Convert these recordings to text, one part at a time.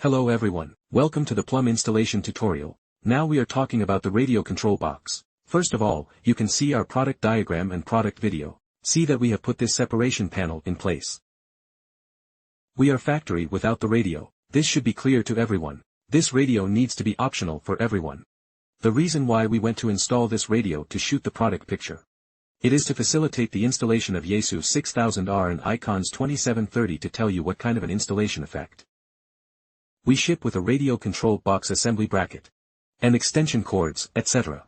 Hello everyone, welcome to the Plum installation tutorial. Now we are talking about the radio control box. First of all, you can see our product diagram and product video. See that we have put this separation panel in place. We are factory without the radio. This should be clear to everyone. This radio needs to be optional for everyone. The reason why we went to install this radio to shoot the product picture. It is to facilitate the installation of Yaesu 6000R and Icons 2730 to tell you what kind of an installation effect. We ship with a radio control box assembly bracket. And extension cords, etc.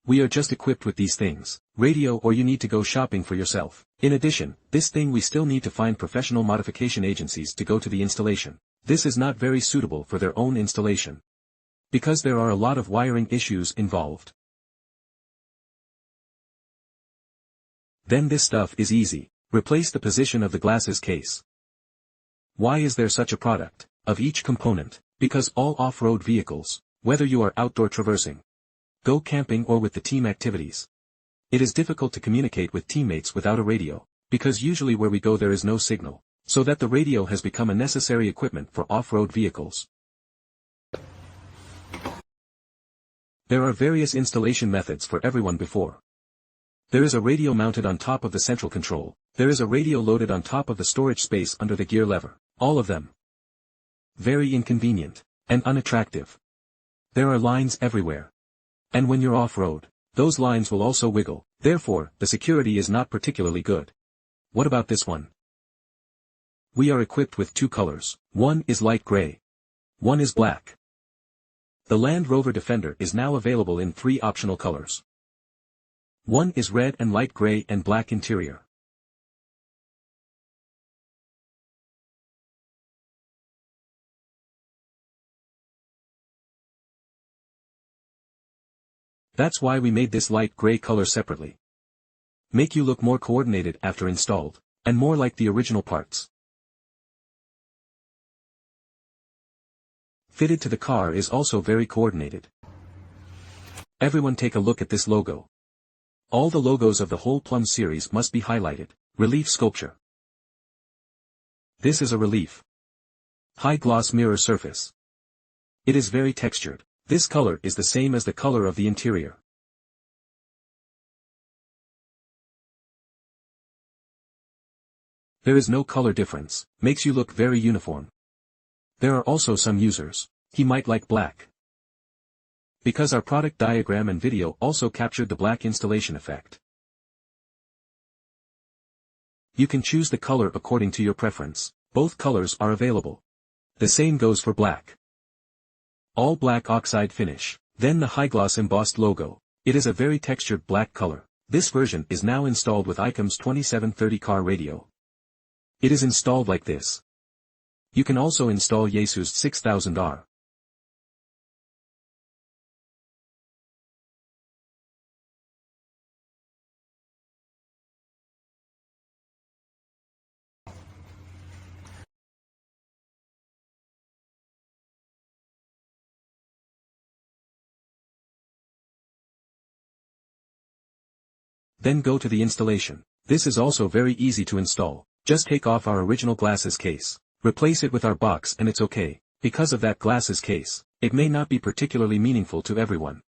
We are just equipped with these things, radio or you need to go shopping for yourself. In addition, this thing we still need to find professional modification agencies to go to the installation. This is not very suitable for their own installation. Because there are a lot of wiring issues involved. Then this stuff is easy. Replace the position of the glasses case. Why is there such a product of each component? Because all off-road vehicles, whether you are outdoor traversing, go camping or with the team activities, it is difficult to communicate with teammates without a radio, because usually where we go there is no signal, so that the radio has become a necessary equipment for off-road vehicles. There are various installation methods for everyone before. There is a radio mounted on top of the central control. There is a radio loaded on top of the storage space under the gear lever. All of them very inconvenient and unattractive. There are lines everywhere. And when you're off-road, those lines will also wiggle, therefore, the security is not particularly good. What about this one? We are equipped with two colors. One is light gray. One is black. The Land Rover Defender is now available in 3 optional colors. One is red and light gray and black interior. That's why we made this light gray color separately. Make you look more coordinated after installed, and more like the original parts. Fitted to the car is also very coordinated. Everyone take a look at this logo. All the logos of the whole Plum series must be highlighted. Relief sculpture. This is a relief. High gloss mirror surface. It is very textured. This color is the same as the color of the interior. There is no color difference, makes you look very uniform. There are also some users, he might like black. Because our product diagram and video also captured the black installation effect. You can choose the color according to your preference, both colors are available. The same goes for black. All black oxide finish, then the high gloss embossed logo. It is a very textured black color. This version is now installed with Icons 2730 car radio. It is installed like this. You can also install Yaesu's 6000R. Then go to the installation. This is also very easy to install. Just take off our original glasses case. Replace it with our box and it's okay. Because of that glasses case, it may not be particularly meaningful to everyone.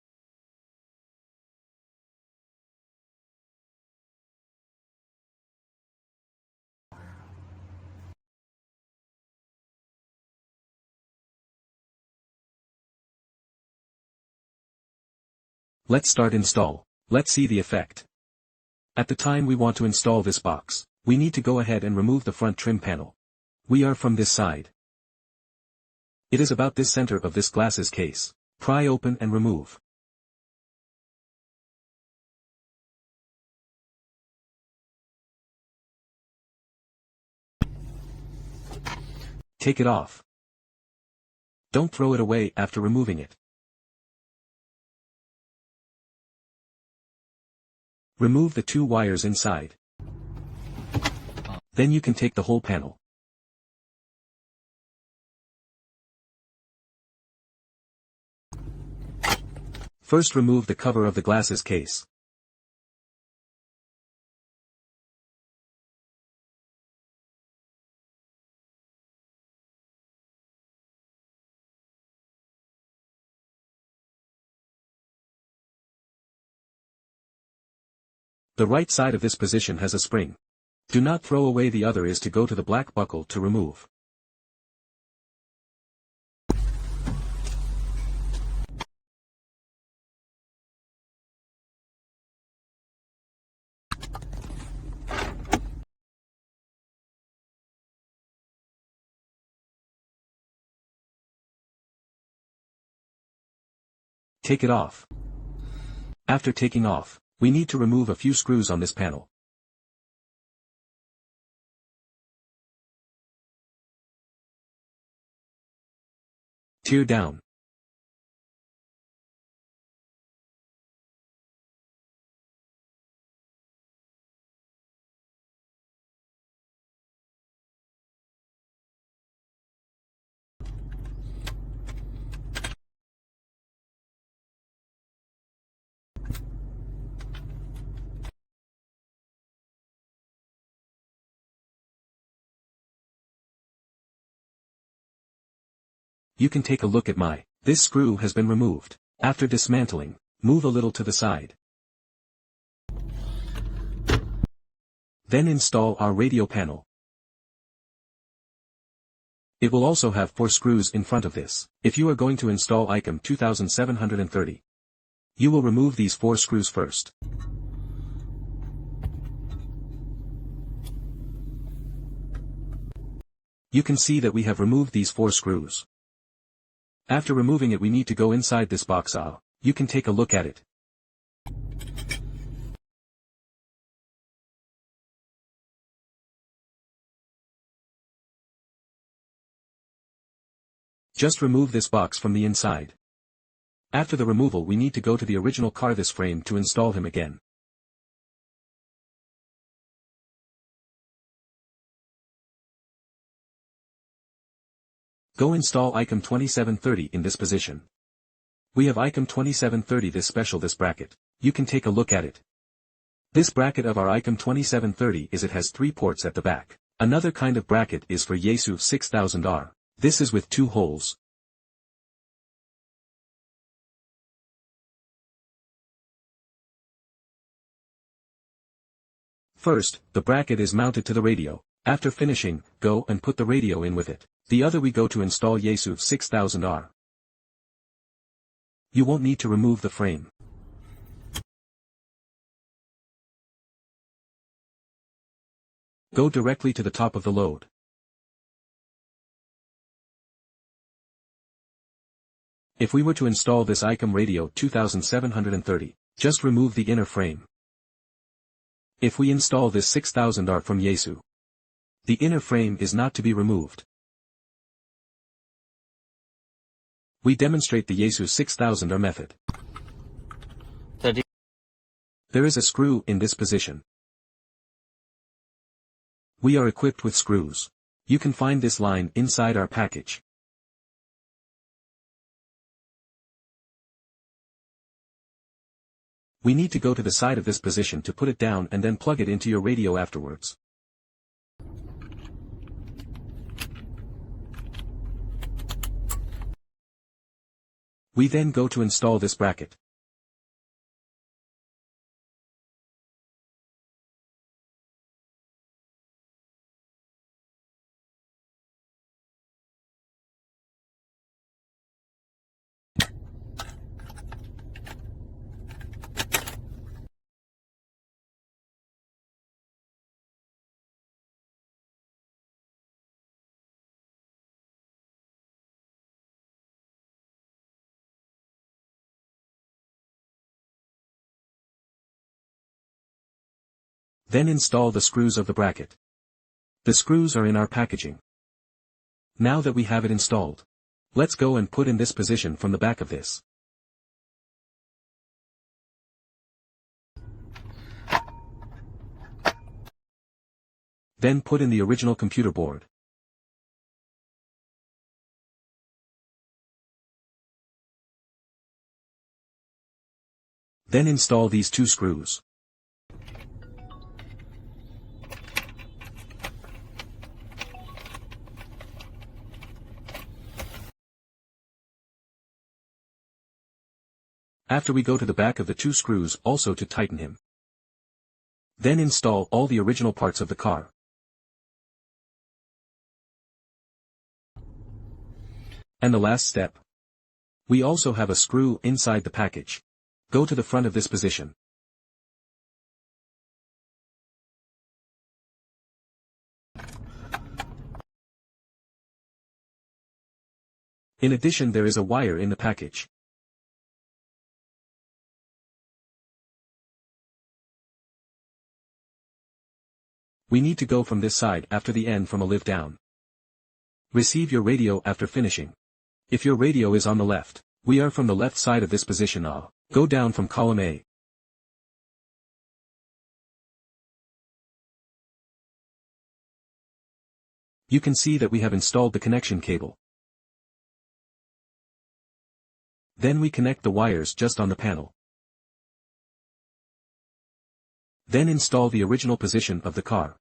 Let's start install. Let's see the effect. At the time we want to install this box, we need to go ahead and remove the front trim panel. We are from this side. It is about this center of this glasses case. Pry open and remove. Take it off. Don't throw it away after removing it. Remove the 2 wires inside. Then you can take the whole panel. First remove the cover of the glasses case. The right side of this position has a spring. Do not throw away the other is to go to the black buckle to remove. Take it off. After taking off, we need to remove a few screws on this panel. Tear down. You can take a look at this screw has been removed. After dismantling, move a little to the side. Then install our radio panel. It will also have 4 screws in front of this. If you are going to install ICOM 2730, you will remove these 4 screws first. You can see that we have removed these 4 screws. After removing it we need to go inside this box. You can take a look at it. Just remove this box from the inside. After the removal we need to go to the original car this frame to install him again. Go install ICOM 2730 in this position. We have ICOM 2730 this bracket. You can take a look at it. This bracket of our ICOM 2730 it has 3 ports at the back. Another kind of bracket is for Yaesu 6000R. This is with 2 holes. First, the bracket is mounted to the radio. After finishing, go and put the radio in with it. The other we go to install Yaesu 6000R. You won't need to remove the frame. Go directly to the top of the load. If we were to install this ICOM radio 2730, just remove the inner frame. If we install this 6000R from Yaesu, the inner frame is not to be removed. We demonstrate the Yaesu 6000R method. There is a screw in this position. We are equipped with screws. You can find this line inside our package. We need to go to the side of this position to put it down and then plug it into your radio afterwards. We then go to install this bracket. Then install the screws of the bracket. The screws are in our packaging. Now that we have it installed, let's go and put in this position from the back of this. Then put in the original computer board. Then install these 2 screws. After we go to the back of the 2 screws also to tighten him. Then install all the original parts of the car. And the last step. We also have a screw inside the package. Go to the front of this position. In addition, there is a wire in the package. We need to go from this side after the end from a live down. Receive your radio after finishing. If your radio is on the left, we are from the left side of this position. Go down from column A. You can see that we have installed the connection cable. Then we connect the wires just on the panel. Then install the original position of the car.